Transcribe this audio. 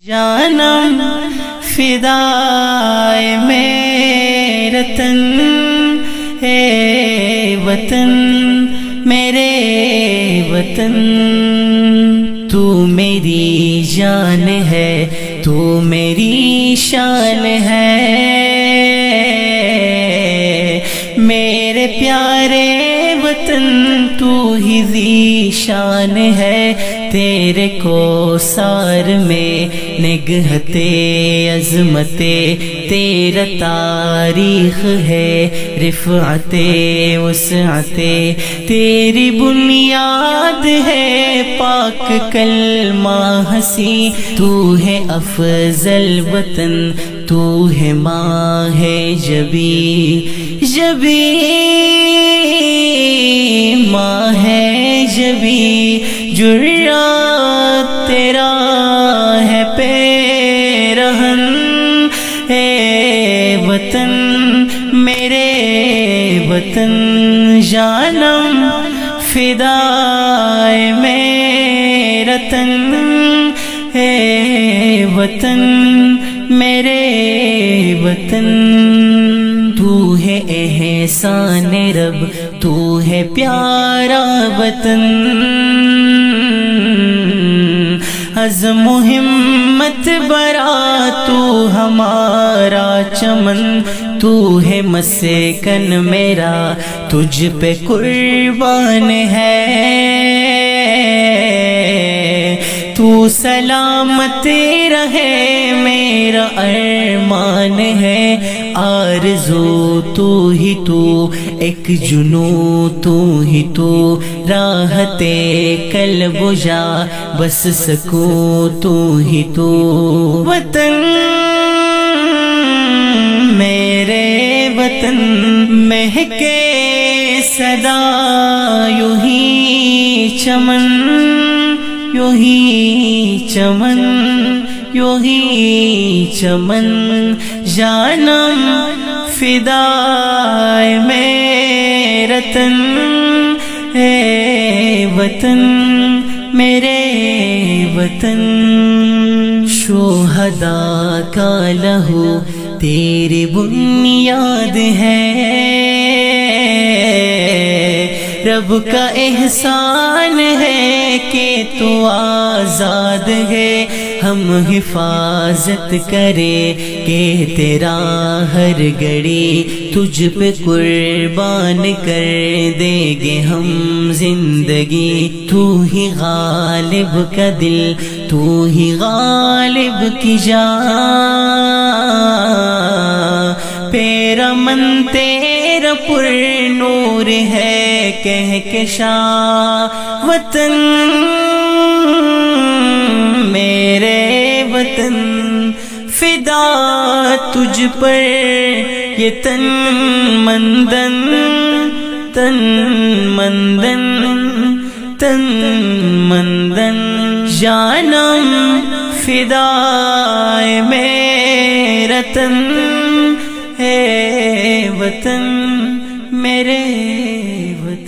جانم فدائے میرا تن ہے وطن میرے وطن، تو میری جان ہے تو میری شان ہے، میرے پیارے وطن تو ہی ذی شان ہے، تیرے کوثر میں نگہتے عظمت تیرا تاریخ ہے، رفعت وسعت تیری بنیاد ہے، پاک کلمہ ہنسی تو ہے افضل وطن، تو ہے ماہ جبی ماہ جبی، جرات تیرا ہے پیرہن، اے وطن میرے وطن، جانم فدائے میرا تن، اے وطن میرے وطن، تو ہے احسان رب تو ہے پیارا وطن، عزم و ہمت برا تو ہمارا چمن، تو ہے مسکن میرا تجھ پہ قربان ہے، تو سلامت رہے میرا ارمان ہے، آرزو تو ہی تو ایک جنوں تو ہی تو، راحت قلب و جا بس سکوں تو ہی تو، وطن میرے وطن مہکے صدا یوں ہی چمن، یوں ہی چمن یوں ہی چمن، جانم فدائے میرا تن، اے وطن میرے وطن، شہداء کا لہو تیری بنیاد ہے، رب کا احسان ہے کہ تو آزاد ہے، ہم حفاظت کرے کہ تیرا ہر گھڑی تجھ پہ قربان کر دیں گے ہم زندگی، تو ہی غالب کا دل تو ہی غالب کی جان، پیرا من تیرا پر نور ہے کہکشاں، وطن میرے وطن فدا تجھ پر یہ تن مندن تن مندن تن مندن، جانم فدائے میرا تن، اے وطن میرے وطن۔